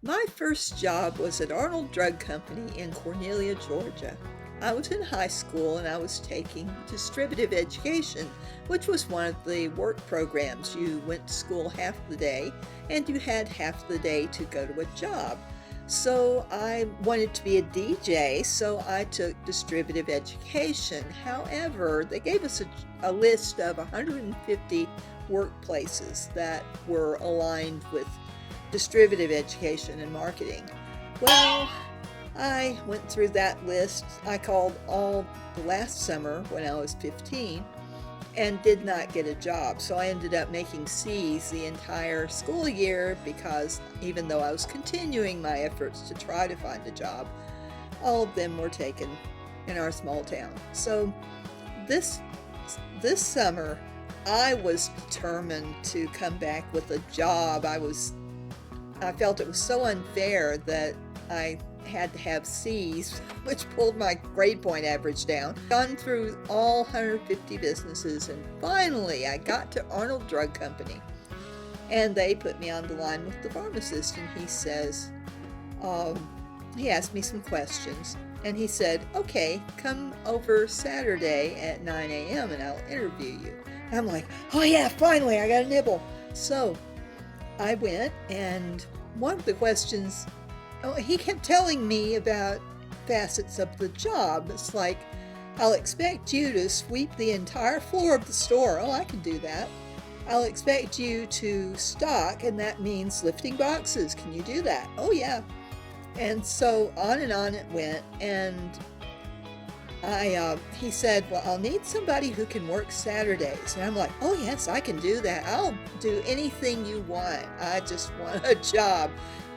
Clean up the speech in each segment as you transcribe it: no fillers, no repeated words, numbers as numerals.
My first job was at Arnold Drug Company in Cornelia, Georgia. I was in high school and I was taking distributive education, which was one of the work programs. You went to school half the day and you had half the day to go to a job. So I wanted to be a DJ, so I took distributive education. However, they gave us a list of 150 workplaces that were aligned with distributive education and marketing. Well, I went through that list. I called all the last summer when I was 15 and did not get a job. So I ended up making C's the entire school year because even though I was continuing my efforts to try to find a job, all of them were taken in our small town. So this summer, I was determined to come back with a job. I felt it was so unfair that I had to have C's, which pulled my grade point average down. Gone through all 150 businesses, and finally I got to Arnold Drug Company. And they put me on the line with the pharmacist, and he says, he asked me some questions, and he said, okay, come over Saturday at 9 a.m. and I'll interview you. And I'm like, oh yeah, finally, I got a nibble. So I went, and one of the questions, he kept telling me about facets of the job. It's like, I'll expect you to sweep the entire floor of the store. Oh, I can do that. I'll expect you to stock, and that means lifting boxes. Can you do that? Oh, yeah. And so on it went, and he said, well, I'll need somebody who can work Saturdays. And I'm like, oh yes, I can do that. I'll do anything you want. I just want a job.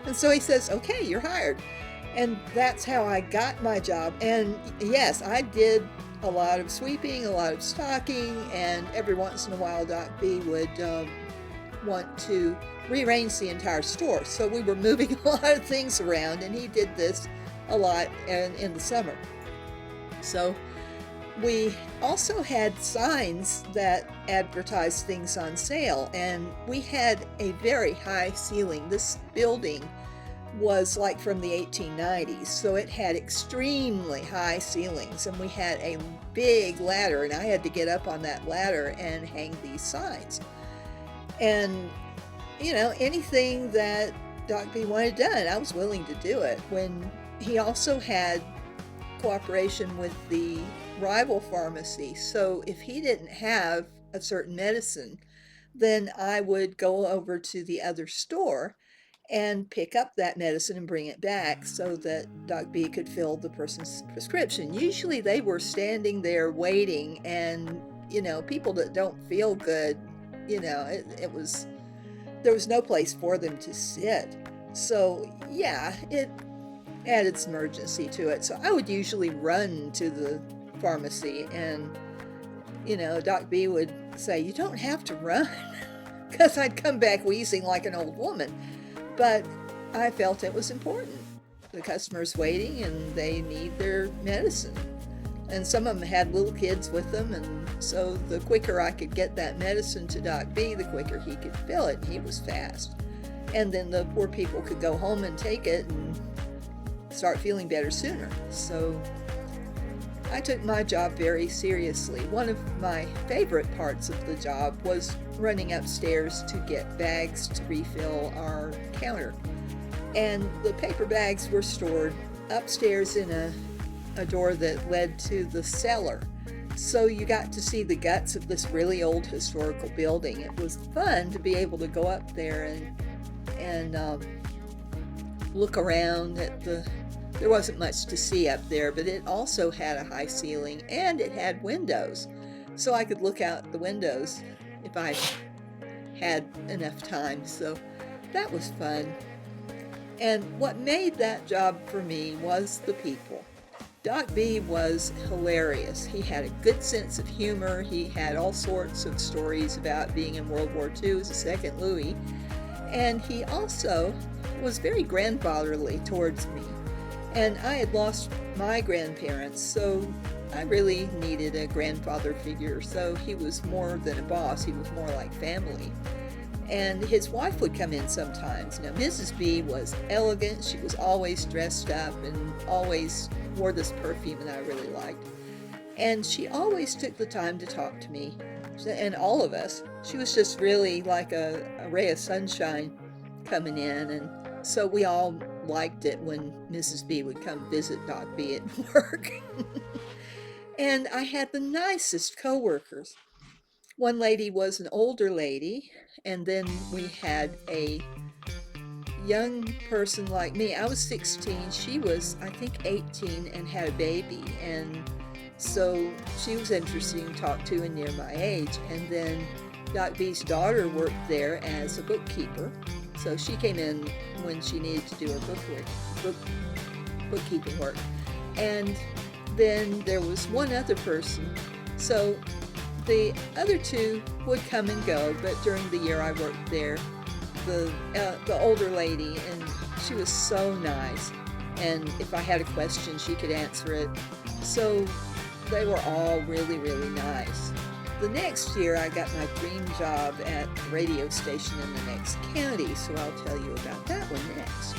And so he says, okay, you're hired. And that's how I got my job. And yes, I did a lot of sweeping, a lot of stocking, and every once in a while Doc B would want to rearrange the entire store. So we were moving a lot of things around, and he did this a lot in the summer. So we also had signs that advertised things on sale, and we had a very high ceiling. This building was like from the 1890s, so it had extremely high ceilings, and we had a big ladder, and I had to get up on that ladder and hang these signs. And, you know, anything that Doc B wanted done, I was willing to do it. When he also had cooperation with the rival pharmacy, so if he didn't have a certain medicine, then I would go over to the other store and pick up that medicine and bring it back so that Doc B could fill the person's prescription. Usually they were standing there waiting, and you know, people that don't feel good, you know, there was no place for them to sit. So yeah, it added some urgency to it. So I would usually run to the pharmacy, and you know, Doc B would say, you don't have to run, because I'd come back wheezing like an old woman. But I felt it was important. The customer's waiting and they need their medicine. And some of them had little kids with them, and so the quicker I could get that medicine to Doc B, the quicker he could fill it, and he was fast. And then the poor people could go home and take it and start feeling better sooner. So I took my job very seriously. One of my favorite parts of the job was running upstairs to get bags to refill our counter. And the paper bags were stored upstairs in a door that led to the cellar. So you got to see the guts of this really old historical building. It was fun to be able to go up there and look around at there wasn't much to see up there, but it also had a high ceiling and it had windows. So I could look out the windows if I had enough time. So that was fun. And what made that job for me was the people. Doc B was hilarious. He had a good sense of humor. He had all sorts of stories about being in World War II as a second Louis. And he also was very grandfatherly towards me. And I had lost my grandparents, so I really needed a grandfather figure. So he was more than a boss, he was more like family. And his wife would come in sometimes. Now, Mrs. B was elegant. She was always dressed up and always wore this perfume that I really liked. And she always took the time to talk to me and all of us. She was just really like a ray of sunshine coming in. And so we all liked it when Mrs. B would come visit Doc B at work. And I had the nicest coworkers. One lady was an older lady, and then we had a young person like me. I was 16. She was, I think, 18 and had a baby. And so she was interesting to talk to and near my age. And then Doc B's daughter worked there as a bookkeeper. So she came in when she needed to do her bookkeeping work. And then there was one other person. So the other two would come and go, but during the year I worked there, the older lady, and she was so nice. And if I had a question, she could answer it. So they were all really, really nice. The next year, I got my dream job at a radio station in the next county, so I'll tell you about that one next.